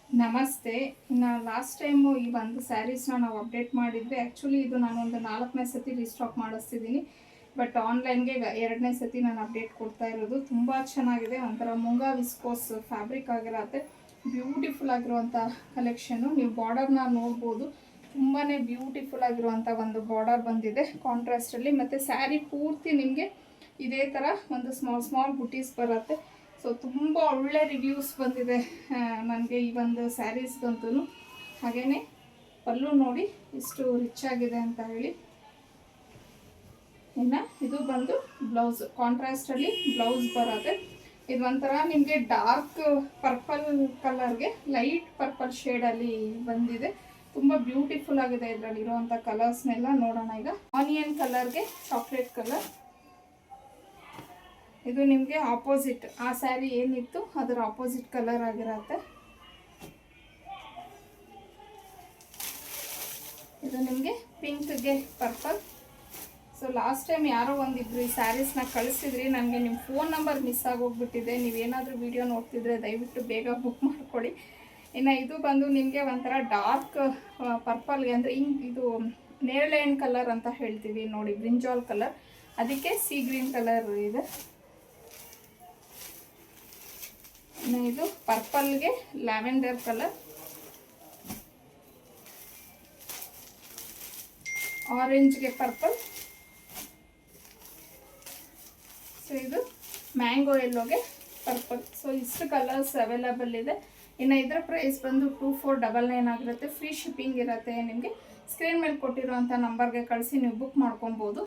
ನಮಸ್ತೆ. ಇನ್ನು last time ಈ ಒಂದು ಸ್ಯಾರೀಸ್ನ ನಾವು ಅಪ್ಡೇಟ್ ಮಾಡಿದ್ವಿ. ಆ್ಯಕ್ಚುಲಿ ಇದು ನಾನೊಂದು 4ನೇ ಸತಿ ರೀಸ್ಟಾಕ್ ಮಾಡಿಸ್ತಿದ್ದೀನಿ. ಬಟ್ ಆನ್ಲೈನ್ಗೆ 2ನೇ ಸತಿ ನಾನು ಅಪ್ಡೇಟ್ ಕೊಡ್ತಾ ಇರೋದು. ತುಂಬ ಚೆನ್ನಾಗಿದೆ. ಒಂಥರ ಮುಂಗಾ ವಿಸ್ಕೋಸ್ ಫ್ಯಾಬ್ರಿಕ್ ಆಗಿರತ್ತೆ. ಬ್ಯೂಟಿಫುಲ್ ಆಗಿರುವಂಥ ಕಲೆಕ್ಷನ್ನು. ನೀವು ಬಾರ್ಡರ್ನ ನೋಡ್ಬೋದು. ತುಂಬಾ ಬ್ಯೂಟಿಫುಲ್ ಆಗಿರುವಂಥ ಒಂದು ಬಾರ್ಡರ್ ಬಂದಿದೆ ಕಾಂಟ್ರಾಸ್ಟಲ್ಲಿ. ಮತ್ತು ಸ್ಯಾರಿ ಪೂರ್ತಿ ನಿಮಗೆ ಇದೇ ಥರ ಒಂದು ಸ್ಮಾಲ್ ಬುಟೀಸ್ ಬರುತ್ತೆ. ಸೊ ತುಂಬ ಒಳ್ಳೆ ರಿವ್ಯೂಸ್ ಬಂದಿದೆ ನನಗೆ ಈ ಒಂದು ಸ್ಯಾರೀಸ್ಗಂತೂ. ಹಾಗೆಯೇ ಪಲ್ಲು ನೋಡಿ ಇಷ್ಟು ರಿಚ್ ಆಗಿದೆ ಅಂತ ಹೇಳಿ. ಇನ್ನು ಇದು ಬಂದು ಬ್ಲೌಸ್, ಕಾಂಟ್ರಾಸ್ಟಲ್ಲಿ ಬ್ಲೌಸ್ ಬರುತ್ತೆ. ಇದು ಒಂಥರ ನಿಮಗೆ ಡಾರ್ಕ್ ಪರ್ಪಲ್ ಕಲರ್ಗೆ ಲೈಟ್ ಪರ್ಪಲ್ ಶೇಡಲ್ಲಿ ಬಂದಿದೆ. ತುಂಬ ಬ್ಯೂಟಿಫುಲ್ ಆಗಿದೆ. ಇದರಲ್ಲಿ ಇರುವಂಥ ಕಲರ್ಸ್ನೆಲ್ಲ ನೋಡೋಣ ಈಗ. ಆನಿಯನ್ ಕಲರ್ಗೆ ಚಾಕ್ಲೇಟ್ ಕಲರ್. ಇದು ನಿಮಗೆ ಆಪೋಸಿಟ್, ಆ ಸ್ಯಾರಿ ಏನಿತ್ತು ಅದರ ಆಪೋಸಿಟ್ ಕಲರ್ ಆಗಿರತ್ತೆ. ಇದು ನಿಮಗೆ ಪಿಂಕ್ಗೆ ಪರ್ಪಲ್. ಸೊ ಲಾಸ್ಟ್ ಟೈಮ್ ಯಾರೋ ಒಂದಿಬ್ರು ಈ ಸ್ಯಾರೀಸ್ನ ಕಳಿಸಿದ್ರಿ. ನನಗೆ ನಿಮ್ಮ ಫೋನ್ ನಂಬರ್ ಮಿಸ್ ಆಗೋಗ್ಬಿಟ್ಟಿದೆ. ನೀವೇನಾದರೂ ವಿಡಿಯೋ ನೋಡ್ತಿದ್ರೆ ದಯವಿಟ್ಟು ಬೇಗ ಬುಕ್ ಮಾಡ್ಕೊಳ್ಳಿ. ಇನ್ನು ಇದು ಬಂದು ನಿಮಗೆ ಒಂಥರ ಡಾರ್ಕ್ ಪರ್ಪಲ್ಗೆ ಅಂದರೆ ಇದು ನೇರಳೆ ಹಣ್ಣು ಕಲರ್ ಅಂತ ಹೇಳ್ತೀವಿ ನೋಡಿ, ಬ್ರಿಂಜಾಲ್ ಕಲರ್, ಅದಕ್ಕೆ ಸೀ ಗ್ರೀನ್ ಕಲರ್ ಇದೆ. ಇದು ಪರ್ಪಲ್ಗೆ ಲ್ಯಾವೆಂಡರ್ ಕಲರ್, ಆರೆಂಜ್ಗೆ ಪರ್ಪಲ್. ಸೊ ಇದು ಮ್ಯಾಂಗೋ ಎಲ್ಲೋಗೆ ಪರ್ಪಲ್. ಸೊ ಇಷ್ಟು ಕಲರ್ಸ್ ಅವೈಲಬಲ್ ಇದೆ. ಇನ್ನು ಇದರ ಪ್ರೈಸ್ ಬಂದು 2499 ಆಗಿರುತ್ತೆ. ಫ್ರೀ ಶಿಪ್ಪಿಂಗ್ ಇರುತ್ತೆ. ನಿಮಗೆ ಸ್ಕ್ರೀನ್ ಮೇಲೆ ಕೊಟ್ಟಿರುವಂಥ ನಂಬರ್ಗೆ ಕಳಿಸಿ ನೀವು ಬುಕ್ ಮಾಡ್ಕೊಬೋದು.